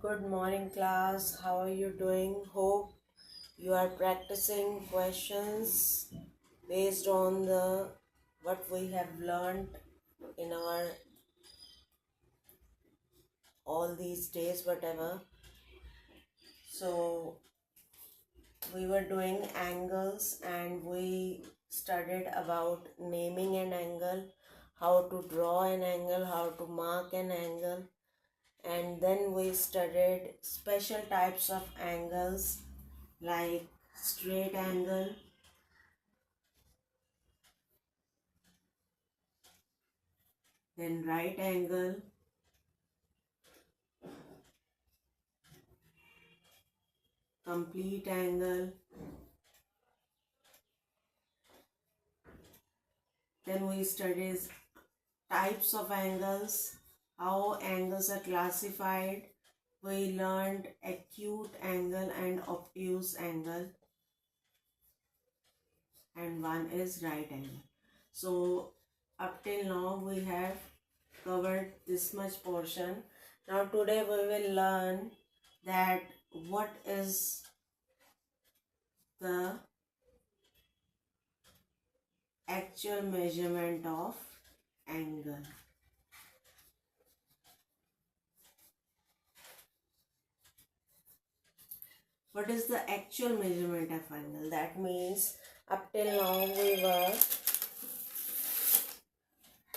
Good morning, class. How are you doing? Hope you are practicing questions based on the what we have learned in our all these days, whatever. So we were doing angles and we studied about naming an angle, how to draw an angle, how to mark an angle, and then we studied special types of angles like straight angle, then right angle, complete angle, then we studied types of angles, how angles are classified. We learned acute angle and obtuse angle, and one is right angle. So up till now we have covered this much portion. Now today we will learn that what is the actual measurement of angle. What is the actual measurement of angle? That means up till now we were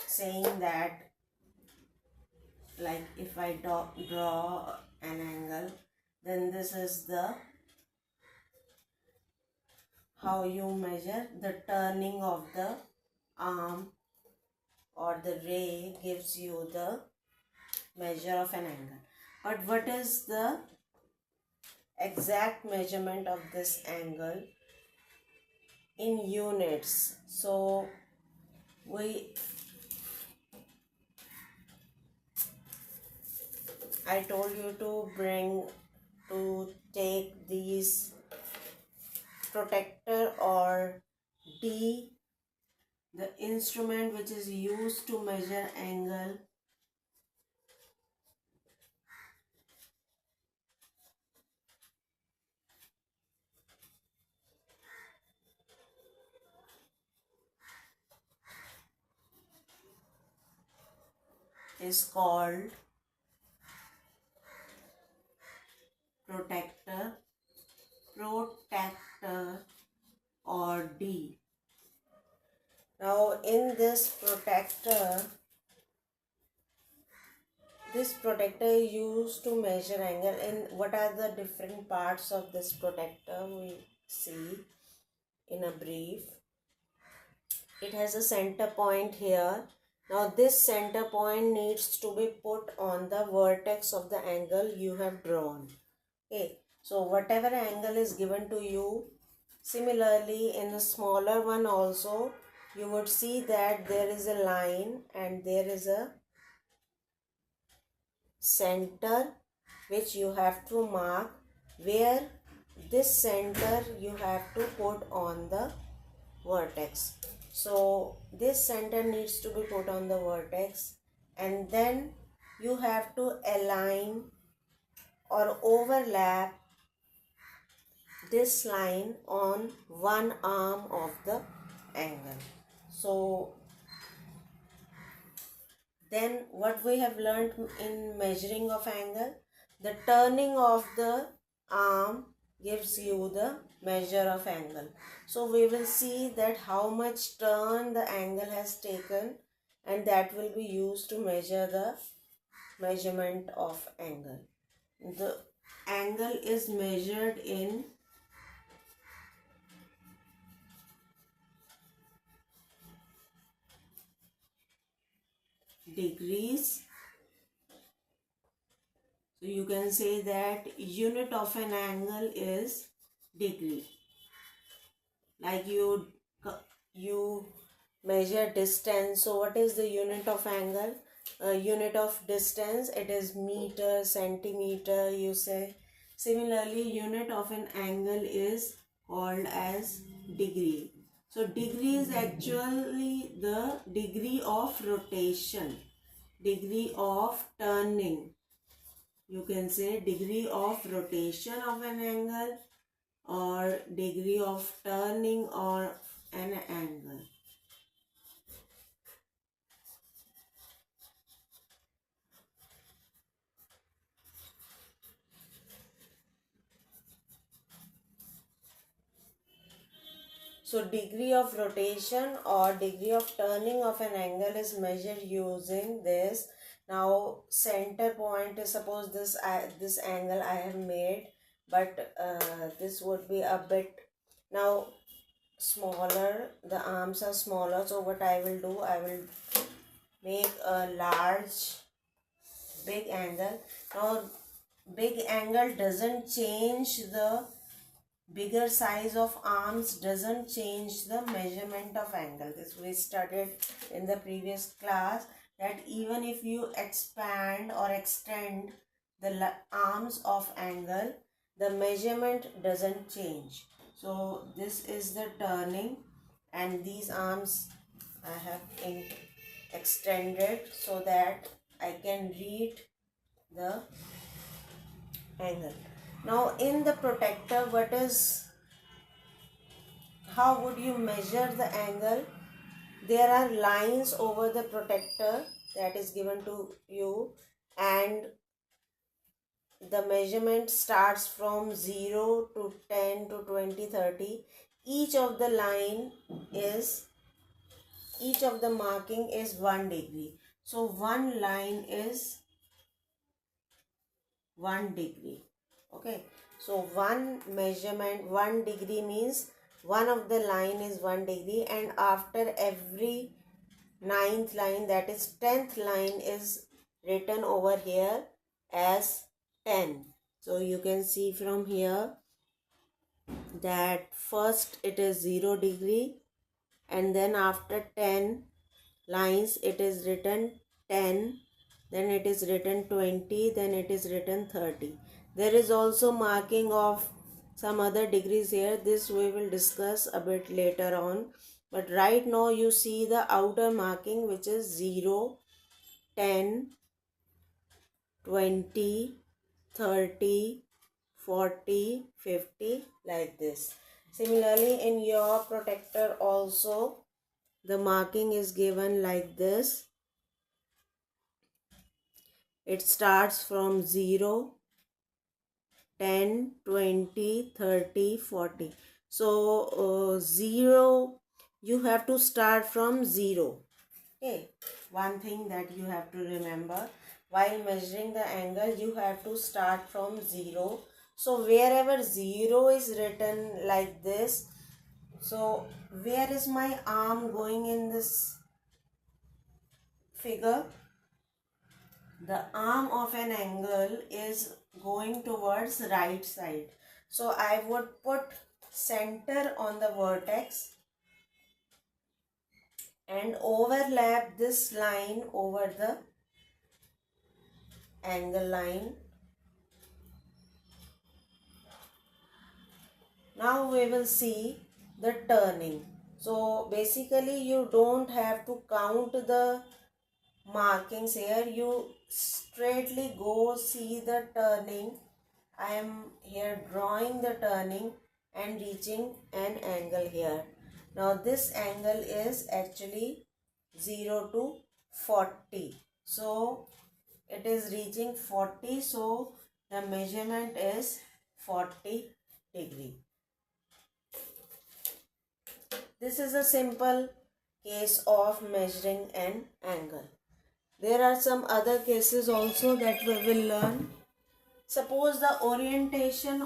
saying that, like, if I draw an angle, then this is the how you measure the turning of the arm or the ray gives you the measure of an angle. But what is the exact measurement of this angle in units? So I told you to take these protactor or D, the instrument which is used to measure angle, is called protactor or D. Now in this protactor is used to measure angle. And what are the different parts of this protactor? We see in a brief. It has a center point here. Now this center point needs to be put on the vertex of the angle you have drawn. Okay, so whatever angle is given to you, similarly in the smaller one also, you would see that there is a line and there is a center which you have to mark, where this center you have to put on the vertex. So this center needs to be put on the vertex, and then you have to align or overlap this line on one arm of the angle. So then what we have learned in measuring of angle, the turning of the arm gives you the measure of angle. So we will see that how much turn the angle has taken, and that will be used to measure the measurement of angle. The angle is measured in degrees. So you can say that unit of an angle is degree. Like you measure distance. So what is the unit of angle? Unit of distance, it is meter, centimeter, you say. Similarly, unit of an angle is called as degree. So degree is actually the degree of rotation, degree of turning. you can say degree of rotation of an angle or degree of turning or an angle. So degree of rotation or degree of turning of an angle is measured using this. Now center point is, suppose this angle I have made, but this would be a bit now smaller. The arms are smaller. So what I will do, I will make a big angle. Now big angle doesn't change the bigger size of arms doesn't change the measurement of angle. This we studied in the previous class, that even if you expand or extend the arms of angle, the measurement doesn't change. So this is the turning, and these arms I have extended so that I can read the angle. Now in the protector, how would you measure the angle? There are lines over the protector that is given to you, and the measurement starts from 0 to 10 to 20, 30. Each of the marking is 1 degree. So one line is 1 degree. Okay, so one measurement, 1 degree means one of the line is 1 degree, and after every 9th line, that is 10th line, is written over here as 10. So you can see from here that first it is 0 degree, and then after 10 lines it is written 10, then it is written 20, then it is written 30. There is also marking of some other degrees here. This we will discuss a bit later on, but right now you see the outer marking, which is 0, 10, 20, 30, 40, 50, like this. Similarly, in your protector also the marking is given like this. It starts from 0, 10, 20, 30, 40. So 0, you have to start from 0. Okay, one thing that you have to remember, while measuring the angle, you have to start from 0. So wherever 0 is written like this, so where is my arm going in this figure? The arm of an angle is going towards right side. So I would put center on the vertex and overlap this line over the angle line. Now we will see the turning. So basically you don't have to count the markings here. You straightly go see the turning. I am here drawing the turning and reaching an angle here. Now this angle is actually 0 to 40. So it is reaching 40. So the measurement is 40 degree. This is a simple case of measuring an angle. There are some other cases also that we will learn. Suppose the orientation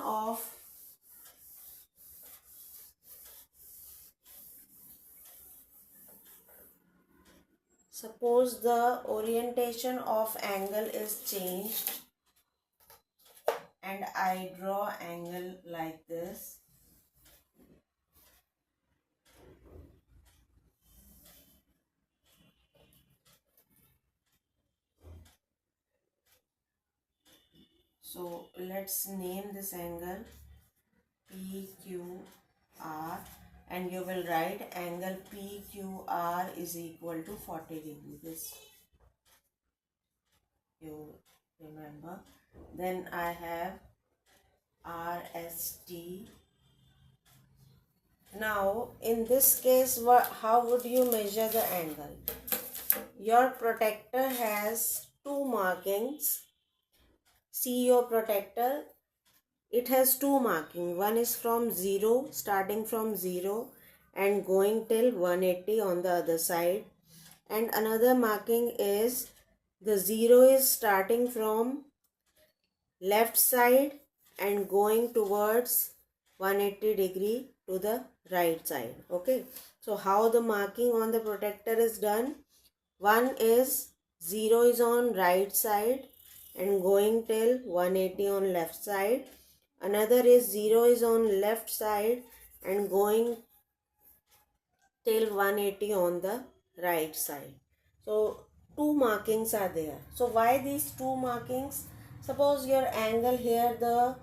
of angle is changed, and I draw angle like this. So let's name this angle PQR, and you will write angle PQR is equal to 40 degree. This you remember. Then I have RST. Now in this case, how would you measure the angle? Your protector has two markings. See your protector, it has two markings. One is from 0, starting from 0 and going till 180 on the other side, and another marking is the 0 is starting from left side and going towards 180 degree to the right side. Okay, so how the marking on the protector is done? One is 0 is on right side and going till 180 on left side. Another is 0 is on left side and going till 180 on the right side. So two markings are there. So why these two markings? Suppose your angle here, the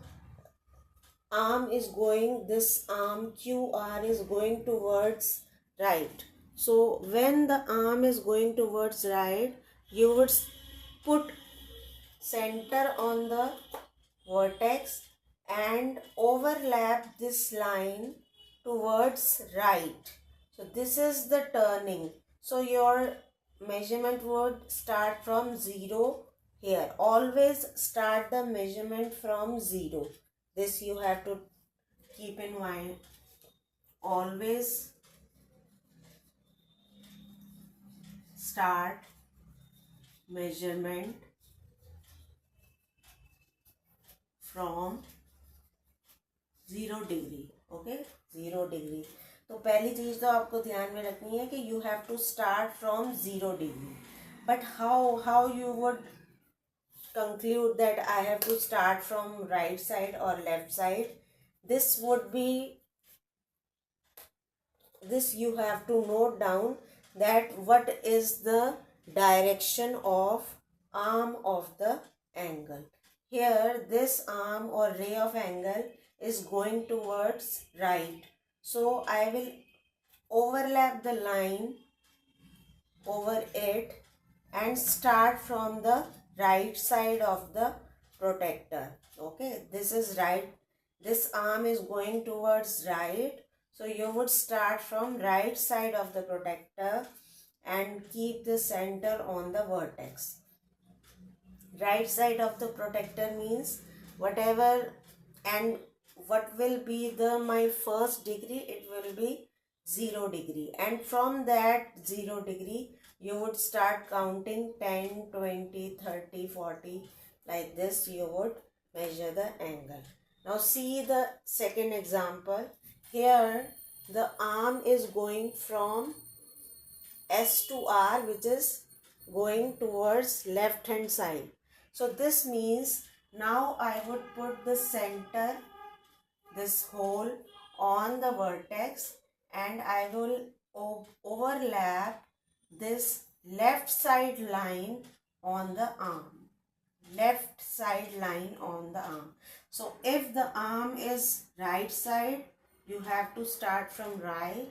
arm is going, this arm QR is going towards right. So when the arm is going towards right, you would put center on the vertex and overlap this line towards right. So this is the turning. So your measurement would start from 0 here. Always start the measurement from 0. This you have to keep in mind. Always start measurement from 0 degree. Okay, 0 degree. तो पहली चीज़ तो आपको ध्यान में रखनी है कि you have to start from 0 degree. But how you would conclude that I have to start from right side or left side? This would be, this you have to note down that what is the direction of arm of the angle. Here this arm or ray of angle is going towards right. So I will overlap the line over it and start from the right side of the protector. Okay, this is right, this arm is going towards right, so you would start from right side of the protector and keep the center on the vertex. Right side of the protector means whatever, and what will be the my first degree? It will be 0 degree, and from that 0 degree you would start counting 10, 20, 30, 40, like this you would measure the angle. Now see the second example. Here the arm is going from S to R, which is going towards left hand side. So this means now I would put the center, this hole on the vertex, and I will overlap this left side line on the arm. Left side line on the arm. So if the arm is right side, you have to start from right,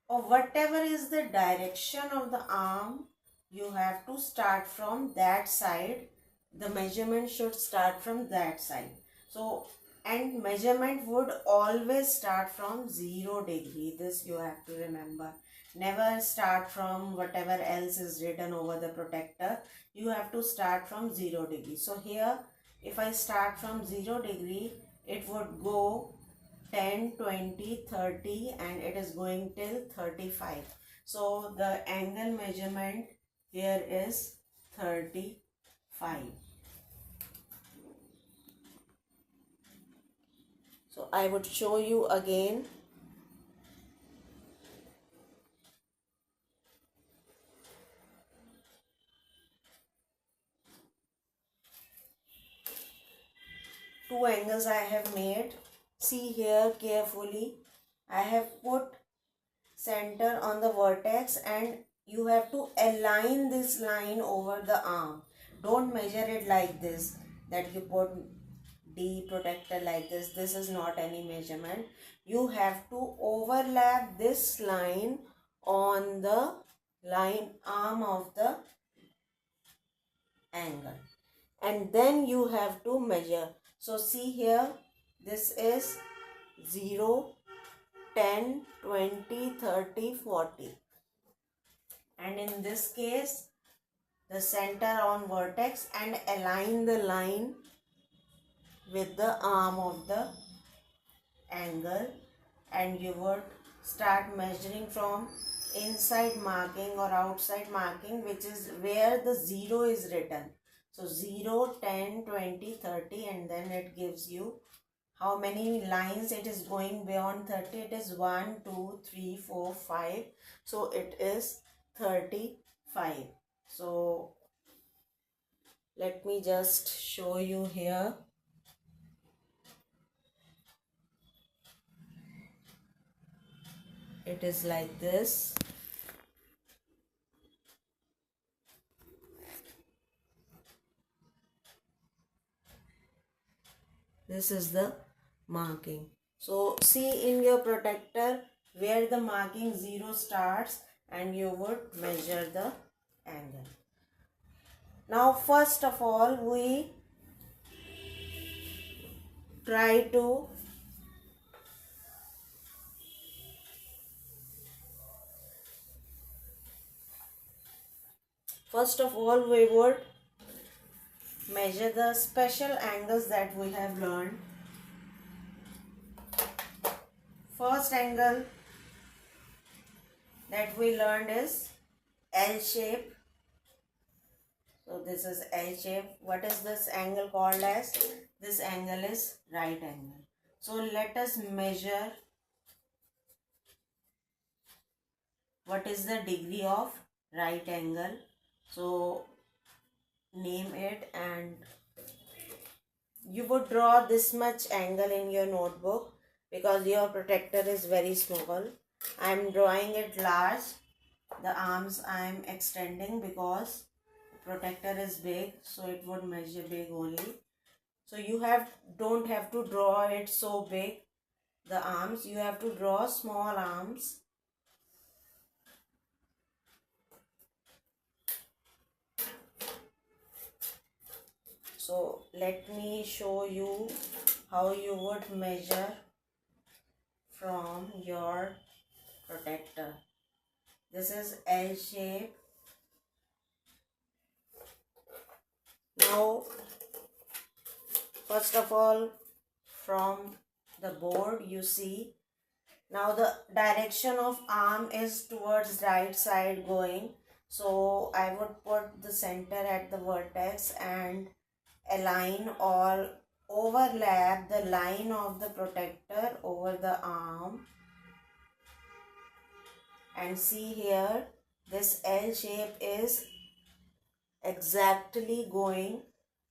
or whatever is the direction of the arm, you have to start from that side. The measurement should start from that side. So, and measurement would always start from 0 degree. This you have to remember. Never start from whatever else is written over the protector. You have to start from 0 degree. So here, if I start from 0 degree, it would go 10, 20, 30, and it is going till 35. So the angle measurement here is 35. So I would show you again. Two angles I have made. See here carefully. I have put center on the vertex, and you have to align this line over the arm. Don't measure it like this, that you put D protector like this. This is not any measurement. You have to overlap this line on the line arm of the angle. and then you have to measure. So see here, this is 0, 10, 20, 30, 40, and in this case the center on vertex, and align the line with the arm of the angle, and you would start measuring from inside marking or outside marking, which is where the 0 is written. So 0, 10, 20, 30, and then it gives you how many lines it is going beyond 30. It is 1, 2, 3, 4, 5. So it is 35. So let me just show you here. It is like this. This is the marking. So see in your protector where the marking 0 starts, and you would measure the angle. Now first of all, we try to we would measure the special angles that we have learned. First angle that we learned is L shape. So this is L shape. What is this angle called as? This angle is right angle. So let us measure what is the degree of right angle. So name it, and you would draw this much angle in your notebook because your protector is very small. I am drawing it large. The arms I am extending because protector is big, so it would measure big only. So you don't have to draw it so big, the arms. You have to draw small arms. So let me show you how you would measure from your protector. This is L shape. Now first of all, from the board you see, now the direction of arm is towards right side going. So I would put the center at the vertex and align or overlap the line of the protector over the arm. And see here, this L shape is exactly going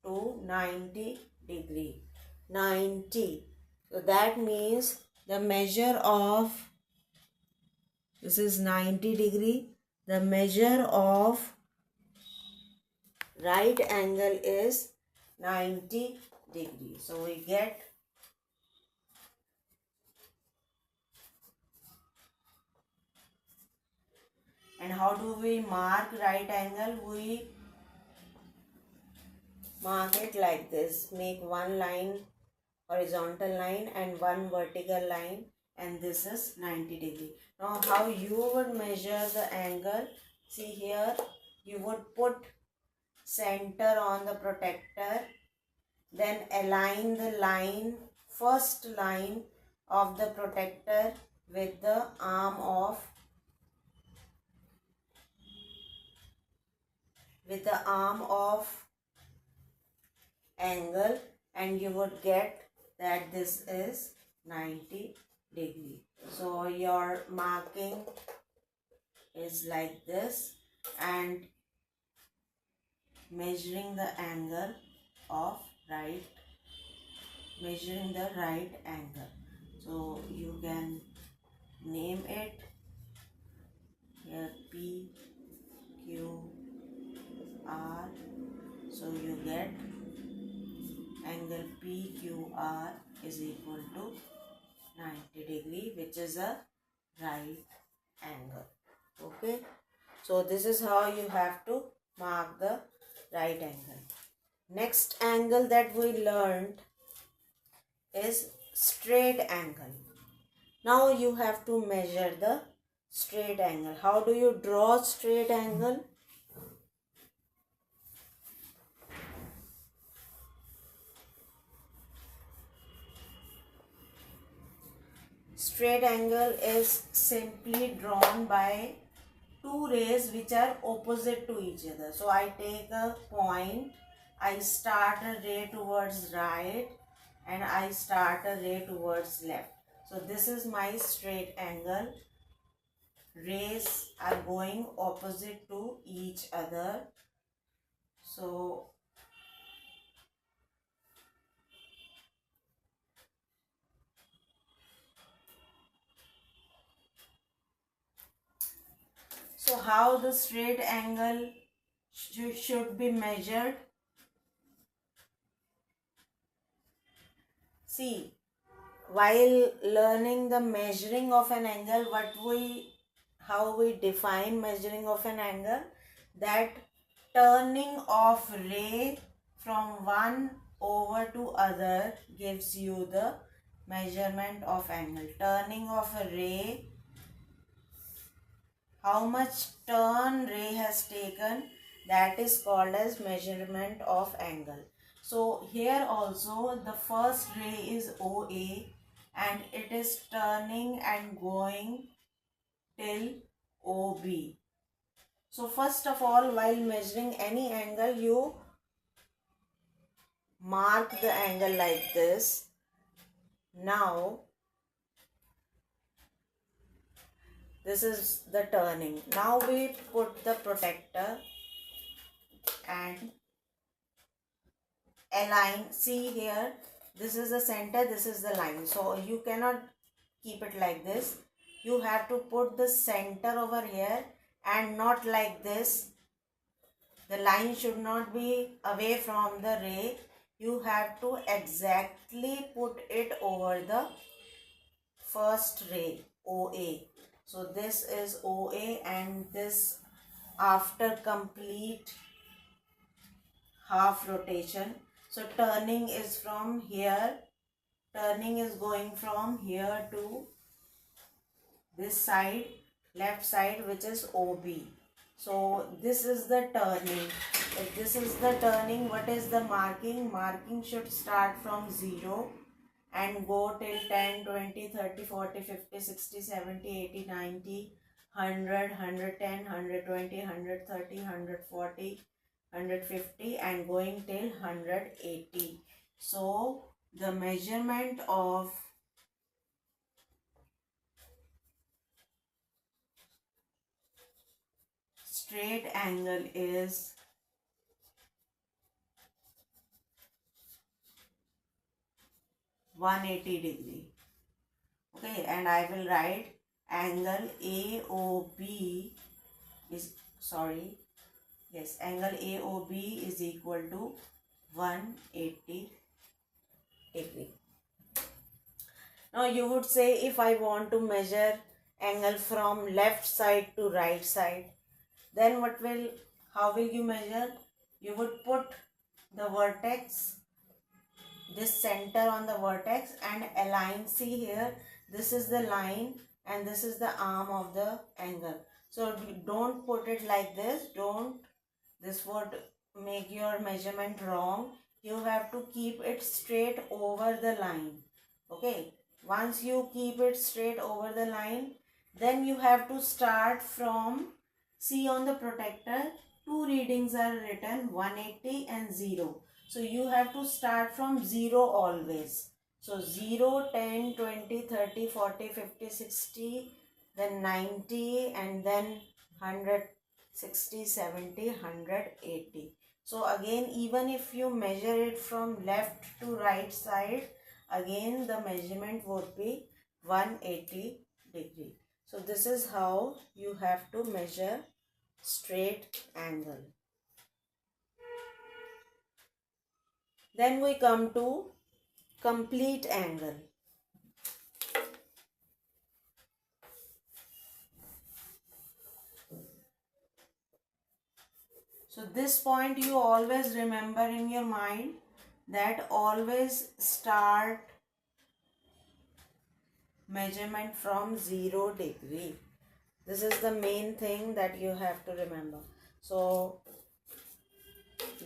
to 90 degree. 90. So that means the measure of, this is 90 degree. The measure of right angle is 90 degree. So we get and how do we mark right angle? We mark it like this. Make one line, horizontal line, and one vertical line, and this is 90 degree. Now how you would measure the angle? See here, you would put center on the protector, then align the line, first line of the protector with the arm of angle, and you would get that this is 90 degree. So your marking is like this, and measuring the angle of measuring the right angle. So you can name it here P, Q, R. So you get angle PQR is equal to 90 degree, which is a right angle. Okay. So this is how you have to mark the right angle. Next angle that we learned is straight angle. Now you have to measure the straight angle. How do you draw straight angle? Straight angle is simply drawn by two rays which are opposite to each other. So I take a point, I start a ray towards right and I start a ray towards left. So this is my straight angle. Rays are going opposite to each other. So how the straight angle should be measured? See, while learning the measuring of an angle, how we define measuring of an angle, that turning of ray from one over to other gives you the measurement of angle. Turning of a ray, how much turn ray has taken, that is called as measurement of angle. So here also the first ray is OA and it is turning and going till OB. So first of all, while measuring any angle, you mark the angle like this. Now this is the turning. Now we put the protector and align. See here, this is the center, this is the line. So you cannot keep it like this. You have to put the center over here and not like this. The line should not be away from the ray. You have to exactly put it over the first ray, OA. So this is OA and this after complete half rotation. So turning is from here. Turning is going from here to this side, left side, which is OB. So this is the turning. If this is the turning, what is the marking? Marking should start from 0 and go till 10, 20, 30, 40, 50, 60, 70, 80, 90, 100, 110, 120, 130, 140, 150 and going till 180. So the measurement of straight angle is 180 degree. Okay, and I will write angle AOB is angle AOB is equal to 180 degree. Now you would say, if I want to measure angle from left side to right side, then how will you measure? You would put the vertex, this center on the vertex and align. See here, this is the line and this is the arm of the angle. So don't put it like this. This would make your measurement wrong. You have to keep it straight over the line. Okay, once you keep it straight over the line, then you have to start from, see on the protector, two readings are written, 180 and 0. So you have to start from 0 always. So 0, 10, 20, 30, 40, 50, 60, then 90 and then 100, 60, 70, 180. So again, even if you measure it from left to right side, again the measurement would be 180 degree. So this is how you have to measure straight angle. Then we come to complete angle. So this point you always remember in your mind, that always start measurement from 0 degree. This is the main thing that you have to remember. So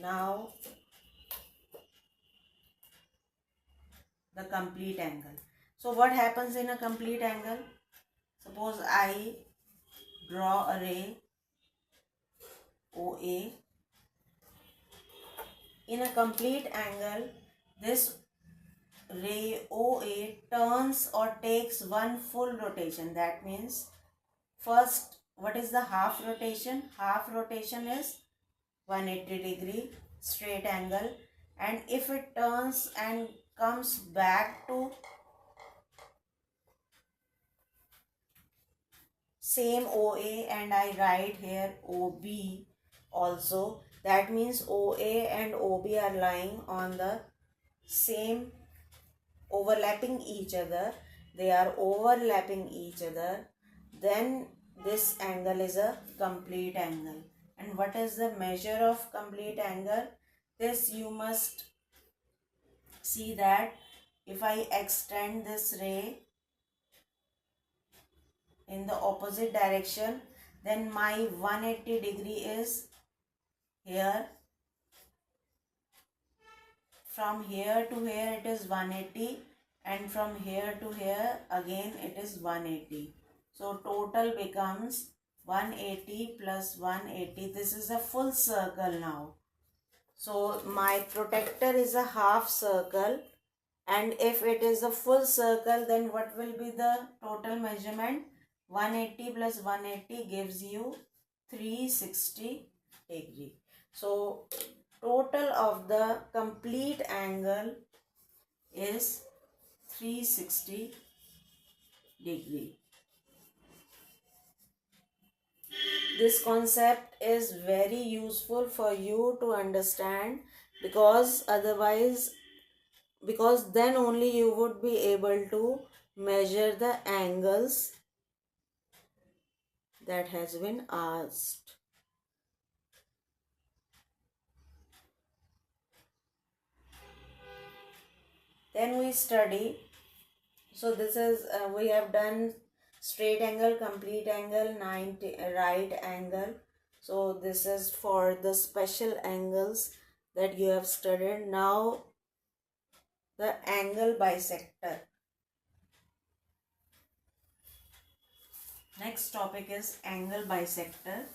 now the complete angle. So what happens in a complete angle? Suppose I draw a ray OA. In a complete angle, this ray OA turns or takes one full rotation. That means first, what is the half rotation? Half rotation is 180 degree straight angle, and if it turns and comes back to same OA, and I write here OB also, that means OA and OB are lying on the same, overlapping each other, they are overlapping each other, then this angle is a complete angle. And what is the measure of complete angle? This you must see that if I extend this ray in the opposite direction, then my 180 degree is here. From here to here it is 180, and from here to here again it is 180. So total becomes 180 plus 180. This is a full circle now. So my protector is a half circle, and if it is a full circle, then what will be the total measurement? 180 plus 180 gives you 360 degree. So total of the complete angle is 360 degree. This concept is very useful for you to understand, because otherwise, because then only you would be able to measure the angles that has been asked. Then we study, so this is we have done straight angle, complete angle, 90 right angle. So this is for the special angles that you have studied. Now the angle bisector. Next topic is angle bisector.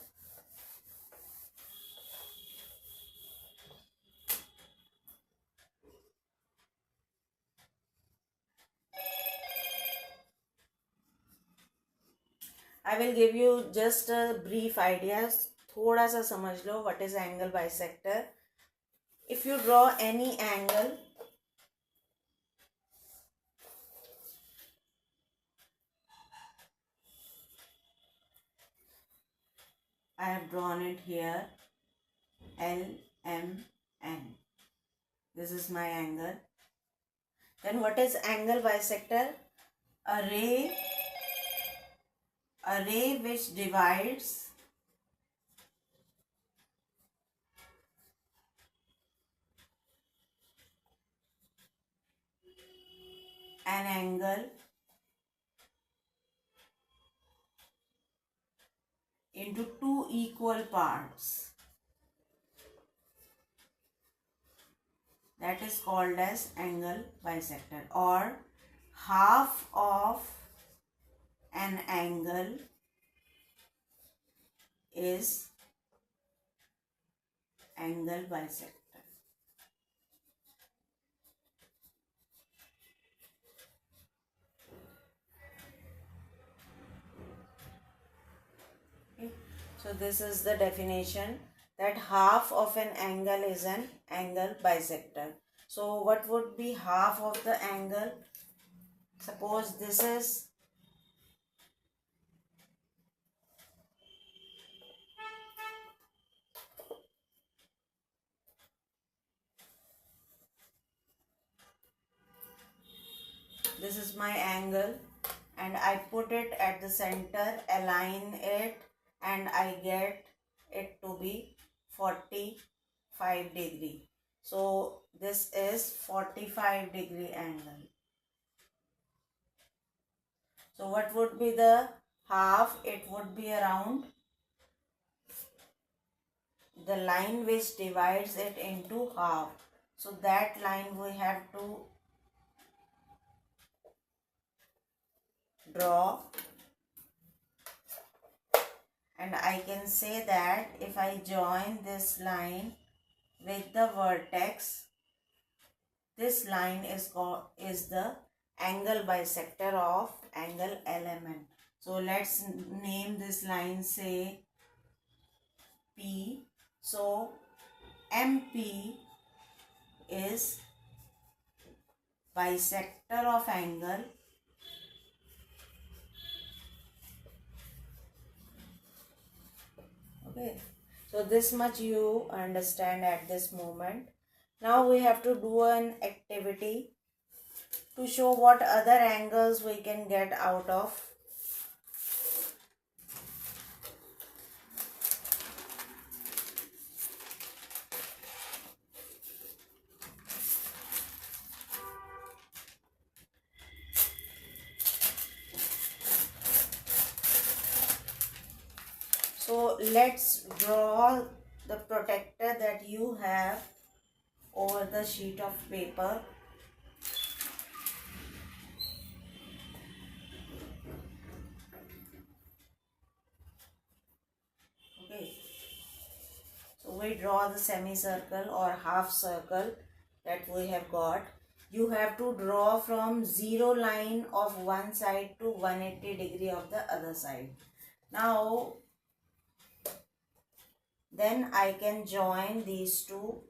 I will give you just a brief idea. थोड़ा सा समझ लो what is angle bisector. If you draw any angle, I have drawn it here, L, M, N. This is my angle. Then what is angle bisector? A ray which divides an angle into two equal parts. That is called as angle bisector. Or half of an angle is angle bisector. Okay. So this is the definition, that half of an angle is an angle bisector. So what would be half of the angle? Suppose this is my angle, and I put it at the center, align it, and I get it to be 45 degree. So this is 45 degree angle. So what would be the half? It would be around the line which divides it into half. So that line we have to draw, and I can say that if I join this line with the vertex, this line is the angle bisector of angle LMN. So let's name this line, say P. So MP is bisector of angle Okay, so this much you understand at this moment. Now we have to do an activity to show what other angles we can get out of. So let's draw the protector that you have over the sheet of paper. Okay, so we draw the semicircle or half circle that we have got. You have to draw from 0 line of one side to 180 degree of the other side. Now then I can join these two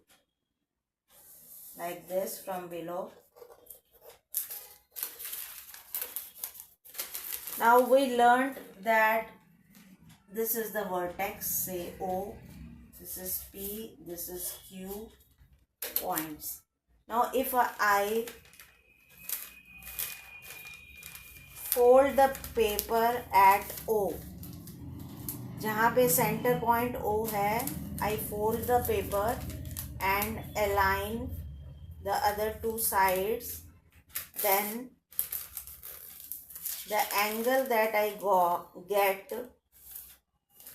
like this from below. Now we learned that this is the vertex, say O, this is P, this is Q points. Now if I fold the paper at O, जहाँ पे center point O है, I fold the paper and align the other two sides, then the angle that I get,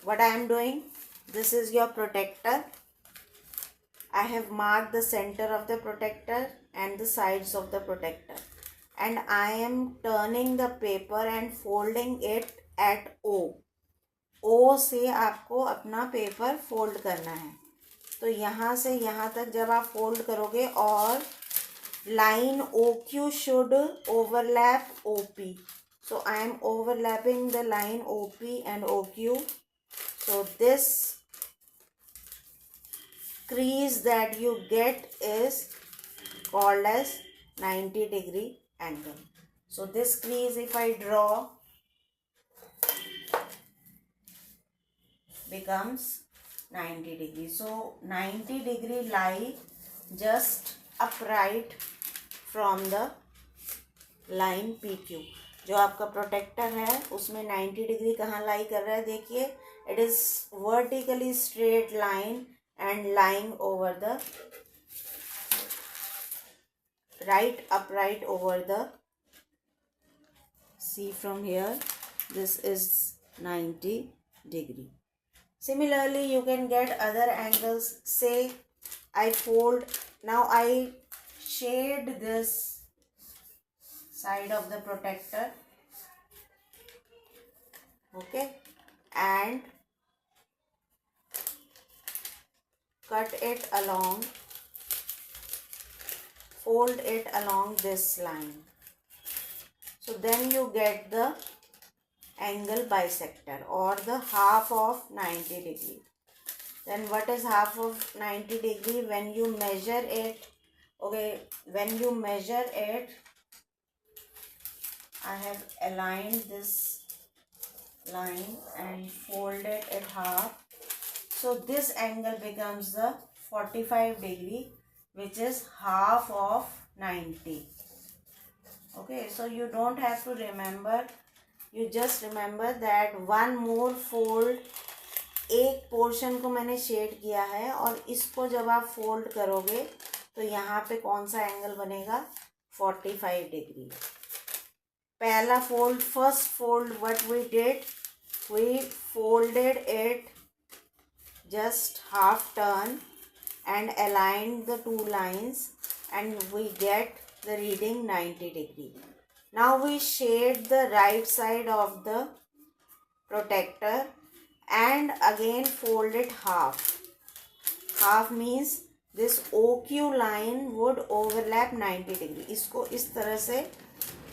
what I am doing, this is your protector. I have marked the center of the protector and the sides of the protector, and I am turning the paper and folding it at O. O से आपको अपना paper fold करना है, तो यहाँ से यहाँ तक जब आप फोल्ड करोगे और line OQ should overlap OP. So I am overlapping the line OP and OQ. So this crease that you get is called as 90 degree angle. So this crease, if I draw, becomes 90 degree. So 90 degree lie just upright from the line PQ. जो आपका protector है उसमें 90 degree कहाँ लाई कर रहा है, देखिए, it is vertically straight line and lying over the right upright over the, see from here, this is 90 degree. Similarly, you can get other angles. Say I fold, now I shade this side of the protector, okay, and cut it along, fold it along this line. So then you get the angle bisector or the half of 90 degree. Then what is half of 90 degree? When you measure it, okay, when you measure it, I have aligned this line and folded it half. So this angle becomes the 45 degree, which is half of 90. Okay, so you don't have to remember, you just remember that one more fold एक portion को मैंने shade किया है और इसको जब आप fold करोगे तो यहाँ पे कौन सा एंगल बनेगा, 45 डिग्री। पहला fold, first fold, what we did, we folded it just half turn and aligned the two lines and we get the reading 90 degree. Now we shade the right side of the protector and again fold it half. Half means this OQ line would overlap 90 degree. इसको इस तरह से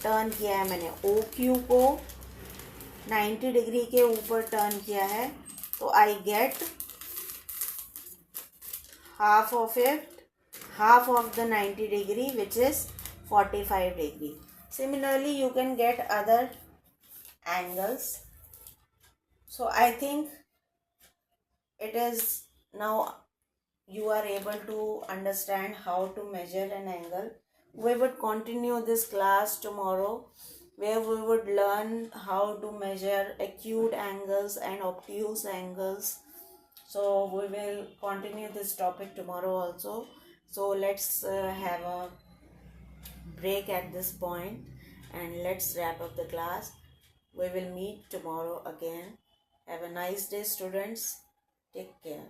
turn किया है मैंने, OQ को 90 degree के ऊपर टर्न किया है, तो I get half of it, half of the 90 degree which is 45 degree. Similarly you can get other angles. So I think it is now you are able to understand how to measure an angle. We would continue this class tomorrow, where we would learn how to measure acute angles and obtuse angles. So we will continue this topic tomorrow also. So let's have a break at this point and let's wrap up the class. We will meet tomorrow again. Have a nice day, students. Take care.